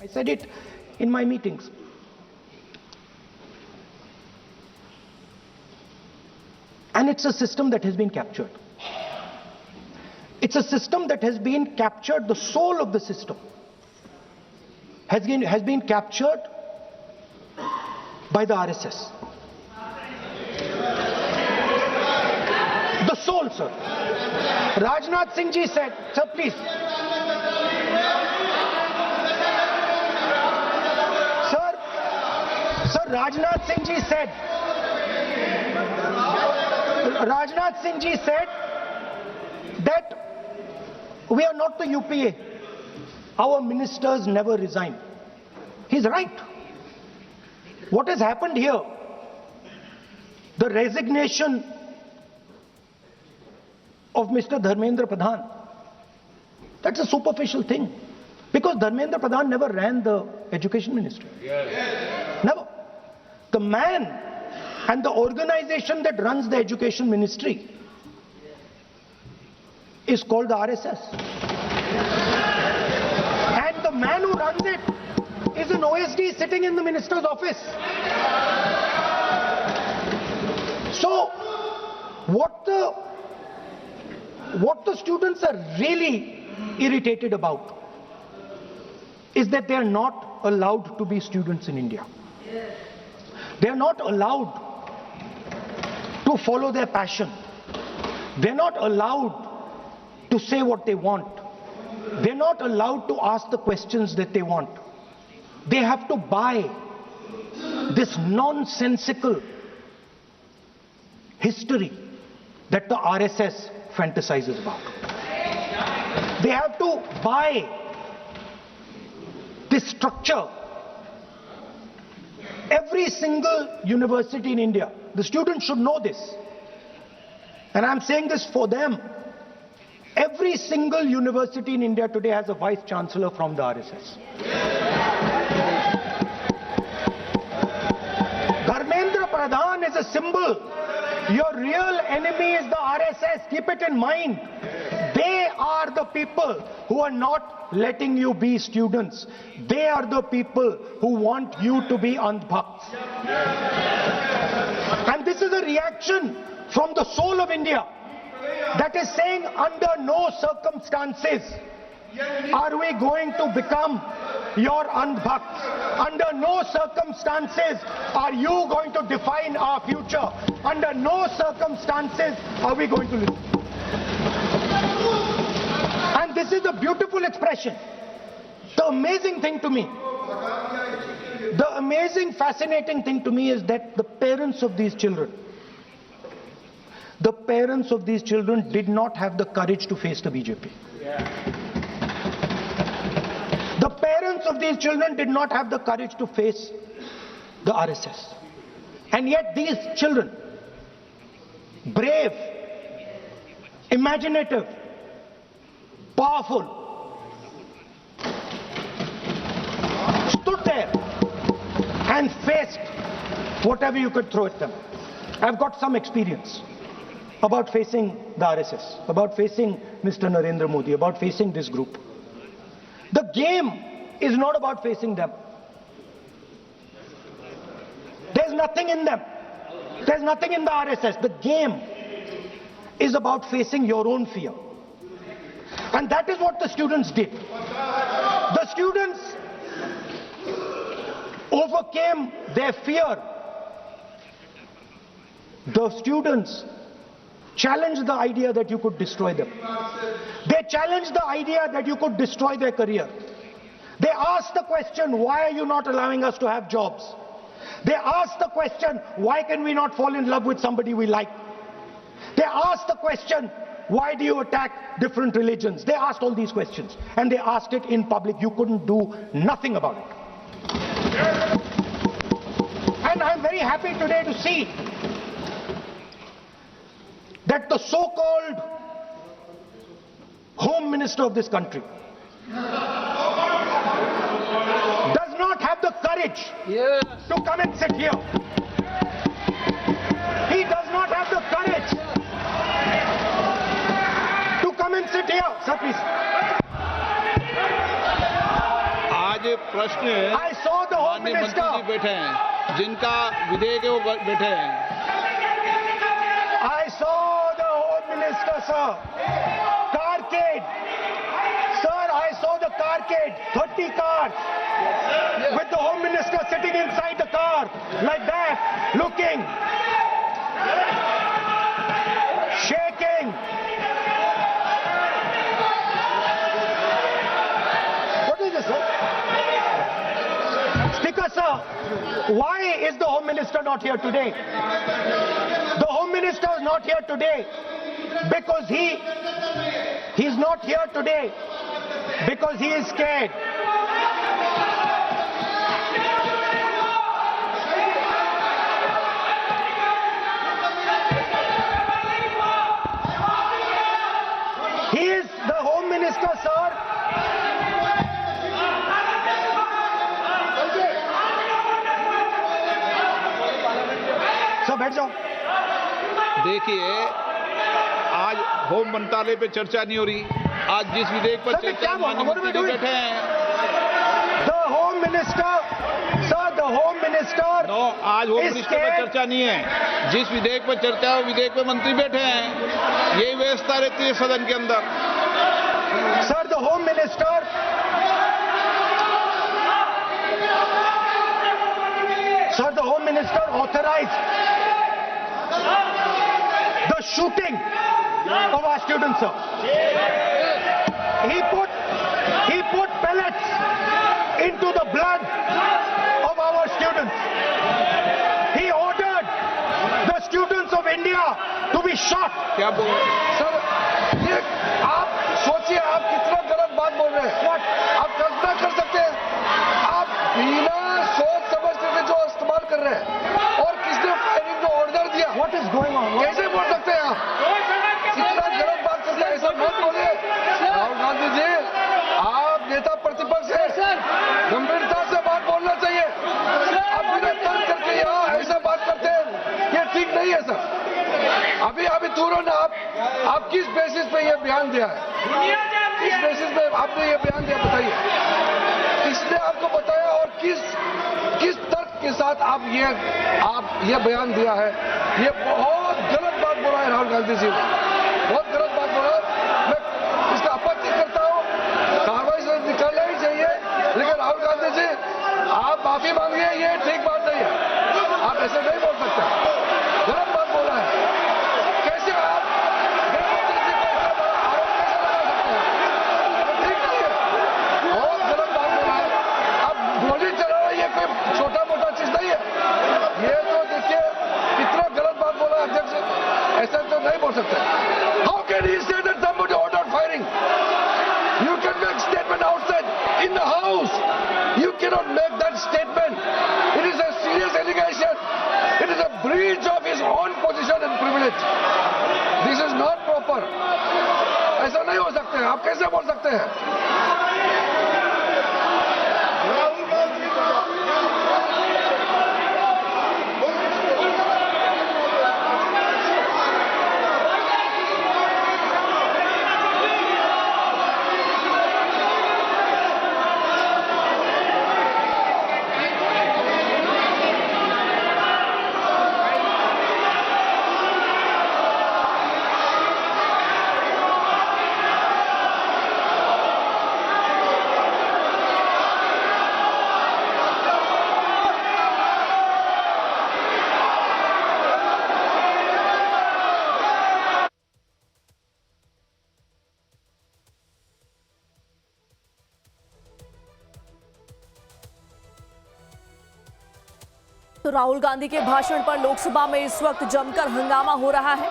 I said it in my meetings. And it's a system that has been captured. It's a system that has been captured, the soul of the system has been captured by the RSS. The soul, sir. Rajnath Singh ji said, sir, please. Sir, Rajnath Singh ji said, that we are not the UPA. Our ministers never resign. He's right. What has happened here? The resignation of Mr. Dharmendra Pradhan. That's a superficial thing. Because Dharmendra Pradhan never ran the education ministry. Yes. Never. The man and the organization that runs the education ministry is called the RSS. And the man who runs it is an OSD sitting in the minister's office. So, what the students are really irritated about is that they are not allowed to be students in India. They are not allowed to follow their passion. They are not allowed to say what they want. They're not allowed to ask the questions that they want. They have to buy this nonsensical history that the RSS fantasizes about. They have to buy this structure. Every single university in India, the students should know this, and I'm saying this for them. Every single university in India today has a vice chancellor from the RSS. Dharmendra Pradhan is a symbol. Your real enemy is the RSS. Keep it in mind. They are the people who are not letting you be students. They are the people who want you to be andhbhakts. And this is a reaction from the soul of India that is saying, under no circumstances are we going to become your andhbhakts. Under no circumstances are you going to define our future. Under no circumstances are we going to live. And this is a beautiful expression. The amazing thing to me, the amazing, fascinating thing to me is that the parents of these children did not have the courage to face the BJP. The parents of these children did not have the courage to face the RSS. And yet these children, brave, imaginative, powerful, stood there and faced whatever you could throw at them. I've got some experience about facing the RSS, about facing Mr. Narendra Modi, about facing this group. The game is not about facing them. There's nothing in them. There's nothing in the RSS. The game is about facing your own fear. And that is what the students did. The students overcame their fear. The students challenged the idea that you could destroy them. They challenged the idea that you could destroy their career. They asked the question, why are you not allowing us to have jobs? They asked the question, why can we not fall in love with somebody we like? They asked the question, why do you attack different religions? They asked all these questions, and they asked it in public. You couldn't do nothing about it. And I'm very happy today to see that the so-called Home Minister of this country does not have the courage to come and sit here. He does not have the courage to come and sit here. Sir, please. आज प्रश्न I saw the Home माननीय मंत्री Minister. जी बैठे हैं, जिनका विधेयक है वो बैठे हैं। I saw the Home Minister, sir. Carcade. Sir, I saw the carcade. 30 cars. With the Home Minister sitting inside the car. Like that. Looking. Shaking. What is this, sir? Speaker, sir, why is the Home Minister not here today? The Home Minister is not here today because he's not here today because he is scared. He is the Home Minister, sir. बैठ जाओ। देखिए, आज home मंत्रालय पे चर्चा नहीं हो रही। आज जिस विधेयक पर चर्चा माननीय मंत्री जी बैठे हैं। The Home Minister, sir, the Home Minister. No, आज होम मिनिस्टर पर चर्चा नहीं है। जिस विधेयक पर चर्चा है वो विधेयक पे मंत्री बैठे हैं। यही व्यवस्था रहती है सदन के अंदर। Sir, the Home Minister. Sir, the Home Minister authorized the shooting of our students, sir. He put pellets into the blood of our students. He ordered the students of India to be shot. क्या बोल रहे हैं? Sir, ये आप सोचिए, आप कितना गलत बात बोल रहे हैं। आप कल्पना कर सकते हैं, आप बिना सोच समझ करके जो इस्तेमाल कर रहे हैं और किसने फायरिंग का ऑर्डर दिया। What is going on? कैसे बोल सकते हैं आप? इतना गलत बात करते हैं, ऐसा मत बोले। राहुल गांधी जी, आप नेता प्रतिपक्ष हैं, गंभीरता से बात बोलना चाहिए। आप बिना तर्क करके यहाँ ऐसा बात करते हैं, ये ठीक नहीं है सर। अभी तुरंत आप किस बेसिस पे ये बयान दिया है? किस बेसिस पे आपने ये बयान दिया, बताइए। किसने आपको बताया और किस तर्क के साथ आप ये बयान दिया है? ये बहुत गलत बात बोला है राहुल गांधी जी ने, बहुत गलत बात बोला। मैं इसका आपत्ति करता हूँ, कार्रवाई से निकालना ही चाहिए। लेकिन राहुल गांधी जी, आप माफी मांगिए, ये ठीक बात नहीं है। आप ऐसे नहीं बोल सकते, गलत बात बोला है। कैसे आप गृहमंत्री जी को इतना बड़ा आरोप कैसे लगा सकते हैं? ठीक नहीं है, बहुत गलत बात बोला है। आप गोली चलाना ये कोई छोटा मोटा चीज नहीं है। ये तो देखिए कितना गलत बात बोला अध्यक्ष, ऐसा तो नहीं बोल सकते। How can he say that somebody ordered firing? You can make statement outside in the house. You cannot make that statement. It is a serious allegation. It is a breach of his own position and privilege. This is not proper. ऐसा नहीं हो सकते हैं। आप कैसे बोल सकते हैं? तो राहुल गांधी के भाषण पर लोकसभा में इस वक्त जमकर हंगामा हो रहा है।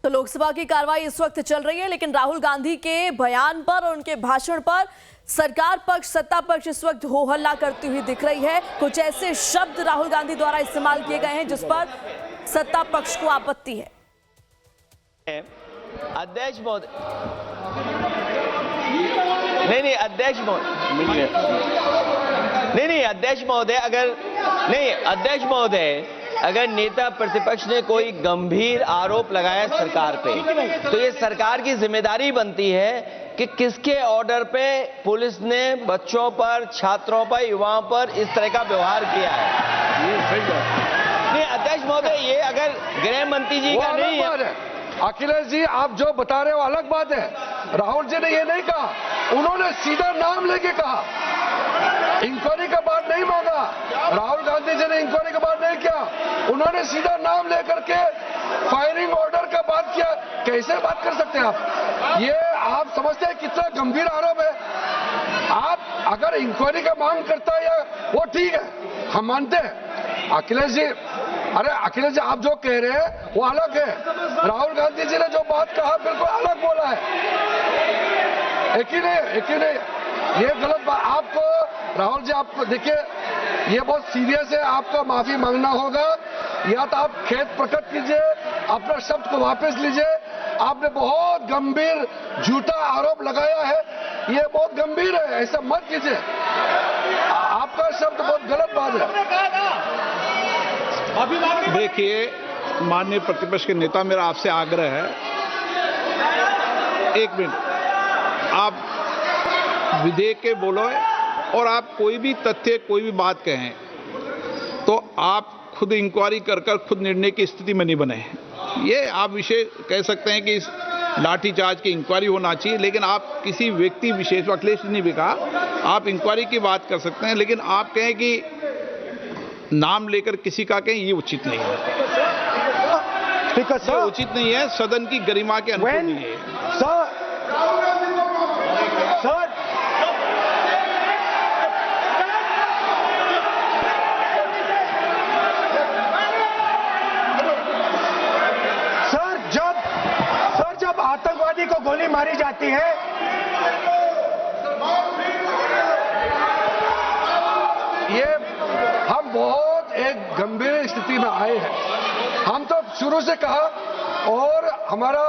तो लोकसभा की कार्रवाई इस वक्त चल रही है, लेकिन राहुल गांधी के बयान पर और उनके भाषण पर सरकार पक्ष, सत्ता पक्ष इस वक्त हो हल्ला करती हुई दिख रही है। कुछ ऐसे शब्द राहुल गांधी द्वारा इस्तेमाल किए गए हैं जिस पर सत्ता पक्ष को आपत्ति है। अध्यक्ष महोदय, नहीं अध्यक्ष महोदय, नहीं अध्यक्ष महोदय, अध्यक्ष महोदय, अगर नेता प्रतिपक्ष ने कोई गंभीर आरोप लगाया सरकार पे, तो ये सरकार की जिम्मेदारी बनती है कि किसके ऑर्डर पे पुलिस ने बच्चों पर, छात्रों पर, युवाओं पर इस तरह का व्यवहार किया है। ये सही बात नहीं अध्यक्ष महोदय, ये अगर गृह मंत्री जी का नहीं है। अखिलेश जी, आप जो बता रहे हो अलग बात है। राहुल जी ने ये नहीं कहा, उन्होंने सीधा नाम लेके कहा, इंक्वायरी का बात नहीं मांगा। राहुल गांधी जी ने इंक्वायरी का बात नहीं किया, उन्होंने सीधा नाम लेकर के फायरिंग ऑर्डर का बात किया। कैसे बात कर सकते हैं आप? ये आप समझते हैं कितना गंभीर आरोप है? आप अगर इंक्वायरी का मांग करता है या वो ठीक है, हम मानते हैं। अखिलेश जी, अरे अखिलेश जी, आप जो कह रहे हैं वो अलग है। राहुल गांधी जी ने जो बात कहा बिल्कुल अलग बोला है। एक ही नहीं, ये गलत बात। आपको राहुल जी, आपको देखिए, ये बहुत सीरियस है, आपको माफी मांगना होगा, या तो आप खेद प्रकट कीजिए, अपना शब्द को वापस लीजिए। आपने बहुत गंभीर झूठा आरोप लगाया है, ये बहुत गंभीर है, ऐसा मत कीजिए। आपका शब्द बहुत गलत बात है। देखिए माननीय प्रतिपक्ष के नेता, मेरा आपसे आग्रह है, एक मिनट, आप विधेयक के बोलो और आप कोई भी तथ्य, कोई भी बात कहें तो आप खुद इंक्वायरी कर खुद निर्णय की स्थिति में नहीं बने। ये आप विषय कह सकते हैं कि इस लाठीचार्ज की इंक्वायरी होना चाहिए, लेकिन आप किसी व्यक्ति विशेष, अखिलेश ने भी कहा, आप इंक्वायरी की बात कर सकते हैं, लेकिन आप कहें कि नाम लेकर किसी का कहें, ये उचित नहीं है। ये उचित नहीं है, सदन की गरिमा के अनुकूल नहीं है। जब आतंकवादी को गोली मारी जाती है, ये हम बहुत एक गंभीर स्थिति में आए हैं। हम तो शुरू से कहा, और हमारा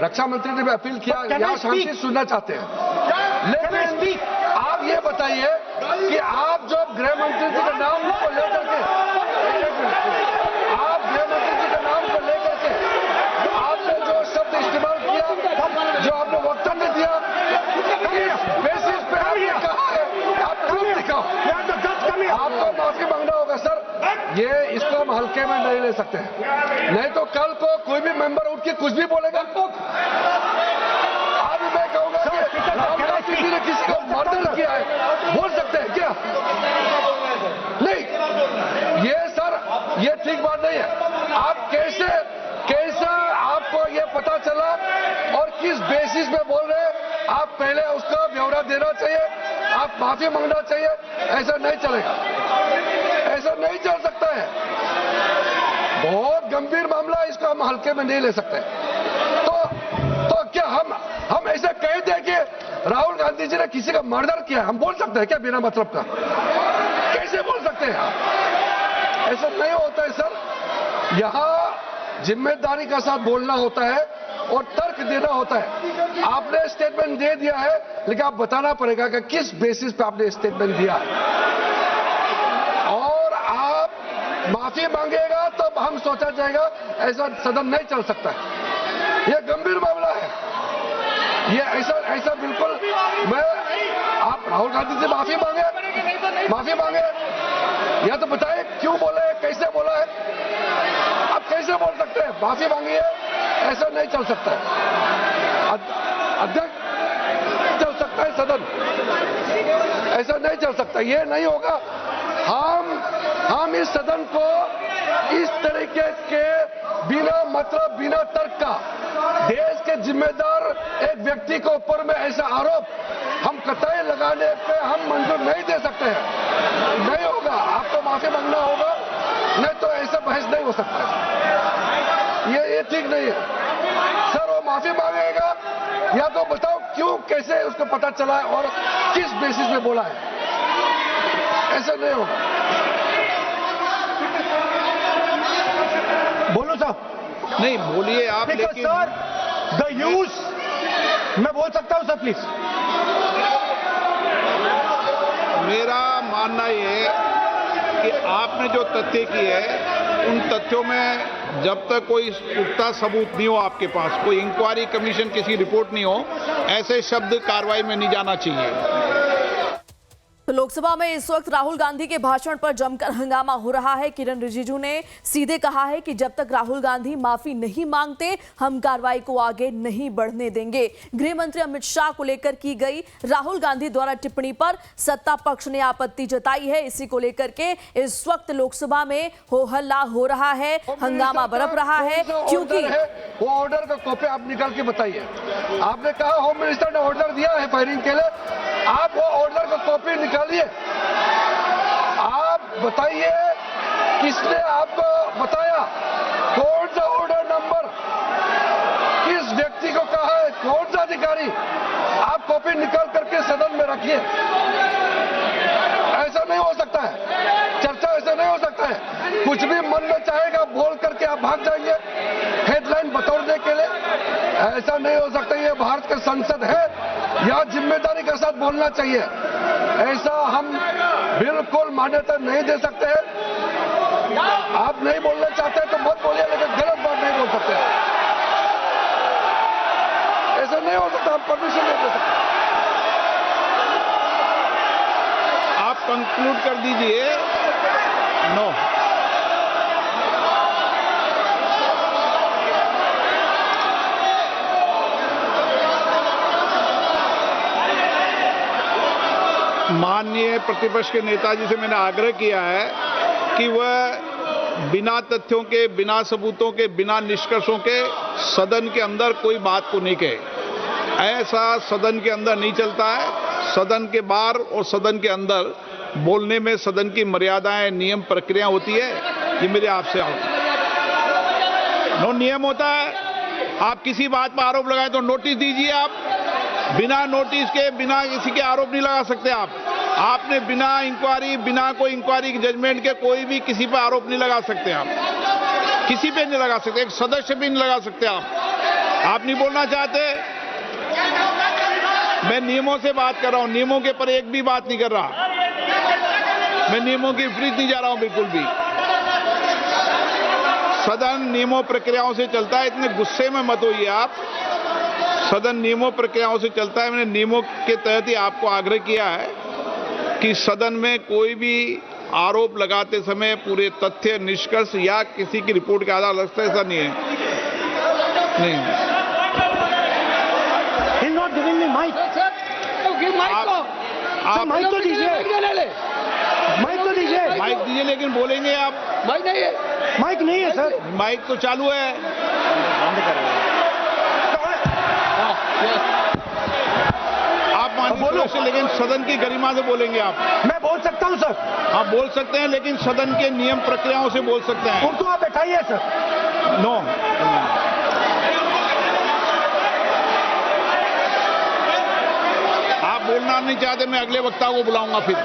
रक्षा मंत्री ने भी अपील किया, यहाँ शांति सुनना चाहते हैं। लेकिन आप ये बताइए कि आप जो गृह मंत्री जी का नाम को लेकर के, आप गृह मंत्री जी का नाम को लेकर के आपने जो शब्द इस्तेमाल किया, जो आपने वक्तव्य दिया, इस बेसिस पे आपने कहा है, आप प्रूफ दिखाओ। आपको माफी मांगना होगा सर, ये इसको हम हल्के में नहीं ले सकते हैं। नहीं तो कल को कोई भी मेंबर उठ के कुछ भी बोलेगा। आज मैं कहूंगा कि राहुल गांधी जी ने किसी को मर्डर किया है, बोल सकते हैं क्या? नहीं, ये सर, ये ठीक बात नहीं है। आप कैसे आपको ये पता चला और किस बेसिस पे बोल रहे हैं? आप पहले उसका ब्यौरा देना चाहिए, आप माफी मांगना चाहिए। ऐसा नहीं चलेगा, ऐसा नहीं चल सकता है। बहुत गंभीर मामला है, इसको हम हल्के में नहीं ले सकते। तो क्या हम ऐसा कह दें कि राहुल गांधी जी ने किसी का मर्डर किया? हम बोल सकते हैं क्या बिना मतलब का? कैसे बोल सकते हैं? ऐसा नहीं होता है सर। यहाँ जिम्मेदारी का साथ बोलना होता है और तर्क देना होता है। आपने स्टेटमेंट दे दिया है, लेकिन आप बताना पड़ेगा कि किस बेसिस पे आपने स्टेटमेंट दिया है। और आप माफी मांगेगा तब हम सोचा जाएगा, ऐसा सदन नहीं चल सकता है। यह गंभीर मामला है, ये ऐसा बिल्कुल। आप राहुल गांधी से माफी मांगे, या तो बताए क्यों बोला है, कैसे बोला है। आप कैसे बोल सकते हैं? माफी मांगिए, ऐसा नहीं चल सकता है। अध्यक्ष चल सकता है सदन, ऐसा नहीं चल सकता, ये नहीं होगा। हम इस सदन को इस तरीके के बिना मतलब, बिना तर्क का देश के जिम्मेदार एक व्यक्ति के ऊपर में ऐसा आरोप हम कतई लगाने पे हम मंजूर नहीं दे सकते हैं। नहीं होगा, आपको माफी मांगना होगा, नहीं तो ऐसा बहस नहीं हो सकता है। ये ठीक नहीं है सर। वो माफी मांगेगा, या तो बताओ क्यों, कैसे उसको पता चला है और किस बेसिस पे बोला है। ऐसा नहीं होगा। बोलो साहब। नहीं बोलिए आप, लेकिन सर द यूज, मैं बोल सकता हूं सर प्लीज? मेरा मानना ये है कि आपने जो तथ्य किए हैं उन तथ्यों में जब तक कोई पुख्ता सबूत नहीं हो, आपके पास कोई इंक्वायरी कमीशन किसी रिपोर्ट नहीं हो, ऐसे शब्द कार्रवाई में नहीं जाना चाहिए। तो लोकसभा में इस वक्त राहुल गांधी के भाषण पर जमकर हंगामा हो रहा है। किरण रिजिजू ने सीधे कहा है कि जब तक राहुल गांधी माफी नहीं मांगते हम कार्रवाई को आगे नहीं बढ़ने देंगे। गृह मंत्री अमित शाह को लेकर की गई राहुल गांधी द्वारा टिप्पणी पर सत्ता पक्ष ने आपत्ति जताई है। इसी को लेकर के इस वक्त लोकसभा में हो हल्ला हो रहा है, हंगामा बरप रहा है, क्योंकि वो ऑर्डर का कॉपी आप निकाल के बताइए। आपने कहा होम मिनिस्टर ने ऑर्डर दिया है फायरिंग के लिए, आप वो ऑर्डर का कॉपी निकालिए, आप बताइए किसने आपको बताया, कौन सा ऑर्डर नंबर, किस व्यक्ति को कहा है, कौन सा अधिकारी, आप कॉपी निकाल करके सदन में रखिए। ऐसा नहीं हो सकता है, चर्चा ऐसा नहीं हो सकता है। कुछ भी मन में चाहेगा बोल करके आप भाग जाएंगे हेडलाइन बतौरने के लिए, ऐसा नहीं हो सकता। ये भारत का संसद है, यहाँ जिम्मेदारी के साथ बोलना चाहिए। ऐसा हम बिल्कुल मान्यता नहीं दे सकते हैं। आप नहीं बोलना चाहते तो मत बोलिए, लेकिन गलत बात नहीं बोल सकते। ऐसा नहीं हो सकता, हम परमिशन नहीं दे सकते। आप कंक्लूड कर दीजिए। नो, माननीय प्रतिपक्ष के नेता जी से मैंने आग्रह किया है कि वह बिना तथ्यों के, बिना सबूतों के, बिना निष्कर्षों के सदन के अंदर कोई बात को नहीं कहे। ऐसा सदन के अंदर नहीं चलता है। सदन के बाहर और सदन के अंदर बोलने में सदन की मर्यादाएं, नियम, प्रक्रिया होती है। ये मेरे आपसे नो नियम होता है। आप किसी बात पर आरोप लगाए तो नोटिस दीजिए। आप बिना नोटिस के, बिना किसी के आरोप नहीं लगा सकते। आपने बिना इंक्वायरी, बिना कोई इंक्वायरी की जजमेंट के कोई भी किसी पर आरोप नहीं लगा सकते। आप किसी पे नहीं लगा सकते, एक सदस्य भी नहीं लगा सकते। आप नहीं बोलना चाहते, मैं नियमों से बात कर रहा हूं, नियमों के पर एक भी बात नहीं कर रहा। मैं नियमों के विपरीत नहीं जा रहा हूं बिल्कुल भी। सदन नियमों प्रक्रियाओं से चलता है, इतने गुस्से में मत होइए आप। सदन नियमों प्रक्रियाओं से चलता है। मैंने नियमों के तहत ही आपको आग्रह किया है कि सदन में कोई भी आरोप लगाते समय पूरे तथ्य, निष्कर्ष या किसी की रिपोर्ट के आधार लगता है, ऐसा नहीं है। नहीं, नॉट गिविंग मी माइक। आप माइक तो दीजिए, माइक तो दीजिए। माइक दीजिए, लेकिन बोलेंगे आप। माइक नहीं है, माइक नहीं है सर। माइक तो चालू है। बंद कर रहे हैं। आप माननीय से, लेकिन सदन की गरिमा से बोलेंगे आप। मैं बोल सकता हूं सर। आप बोल सकते हैं, लेकिन सदन के नियम प्रक्रियाओं से बोल सकते हैं। उनको आप बैठाइए सर। नो, आप बोलना नहीं चाहते, मैं अगले वक्ता को बुलाऊंगा फिर।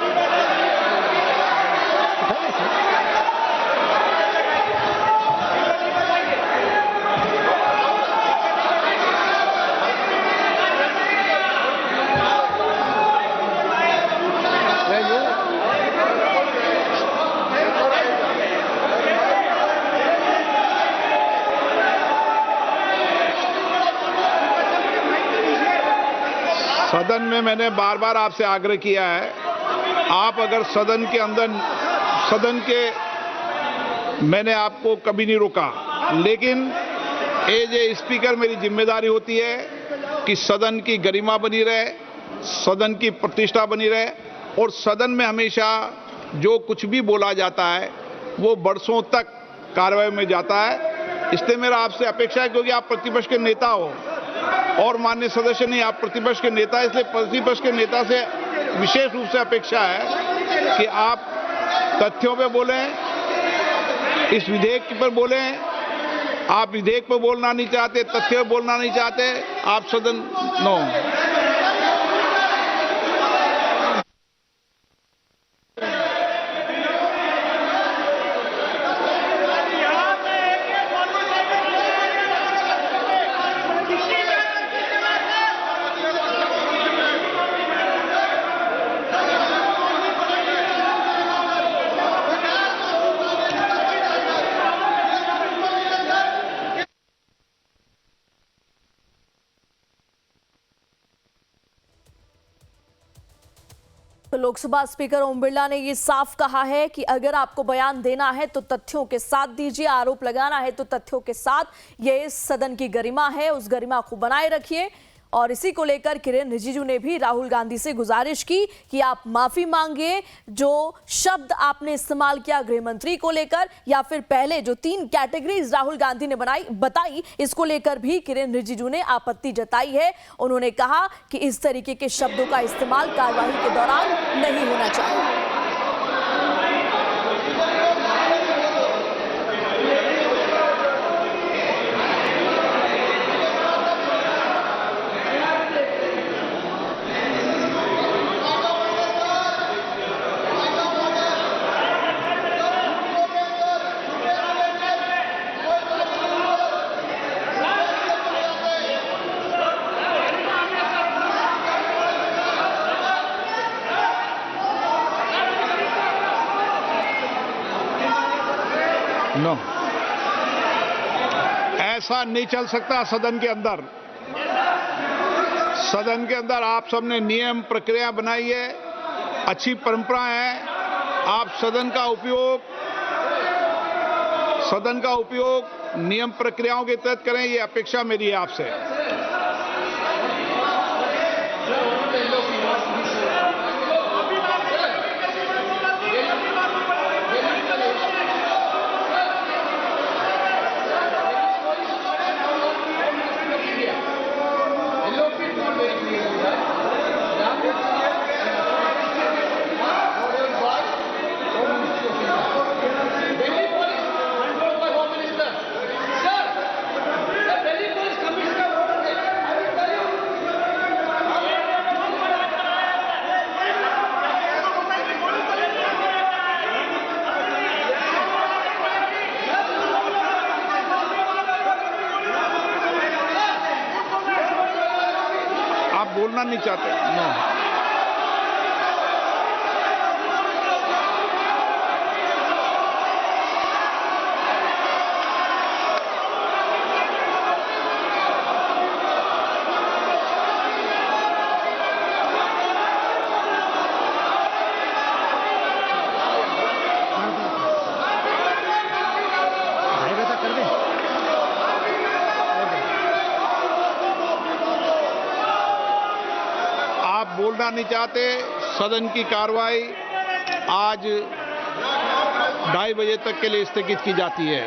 सदन में मैंने बार बार आपसे आग्रह किया है, आप अगर सदन के अंदर, सदन के, मैंने आपको कभी नहीं रोका, लेकिन एज ए स्पीकर मेरी जिम्मेदारी होती है कि सदन की गरिमा बनी रहे, सदन की प्रतिष्ठा बनी रहे, और सदन में हमेशा जो कुछ भी बोला जाता है वो बरसों तक कार्रवाई में जाता है। इसलिए मेरा आपसे अपेक्षा है, क्योंकि आप प्रतिपक्ष के नेता हो और माननीय सदस्य नहीं, आप प्रतिपक्ष के नेता, इसलिए प्रतिपक्ष के नेता से विशेष रूप से अपेक्षा है कि आप तथ्यों पे बोलें, इस विधेयक पर बोलें। आप विधेयक पर बोलना नहीं चाहते, तथ्य पर बोलना नहीं चाहते, आप सदन नो। तो लोकसभा स्पीकर ओम बिरला ने ये साफ कहा है कि अगर आपको बयान देना है तो तथ्यों के साथ दीजिए, आरोप लगाना है तो तथ्यों के साथ। ये इस सदन की गरिमा है, उस गरिमा को बनाए रखिए। और इसी को लेकर किरेन रिजिजू ने भी राहुल गांधी से गुजारिश की कि आप माफी मांगिए। जो शब्द आपने इस्तेमाल किया गृह मंत्री को लेकर, या फिर पहले जो 3 कैटेगरीज राहुल गांधी ने बताई, इसको लेकर भी किरेन रिजिजू ने आपत्ति जताई है। उन्होंने कहा कि इस तरीके के शब्दों का इस्तेमाल कार्यवाही के दौरान नहीं होना चाहिए। नो, ऐसा नहीं चल सकता सदन के अंदर। सदन के अंदर आप सबने नियम प्रक्रिया बनाई है, अच्छी परंपरा है। आप सदन का उपयोग नियम प्रक्रियाओं के तहत करें, ये अपेक्षा मेरी है आपसे। बोलना नहीं चाहते। नो, बोलना नहीं चाहते। सदन की कार्रवाई आज 2:30 बजे तक के लिए स्थगित की जाती है।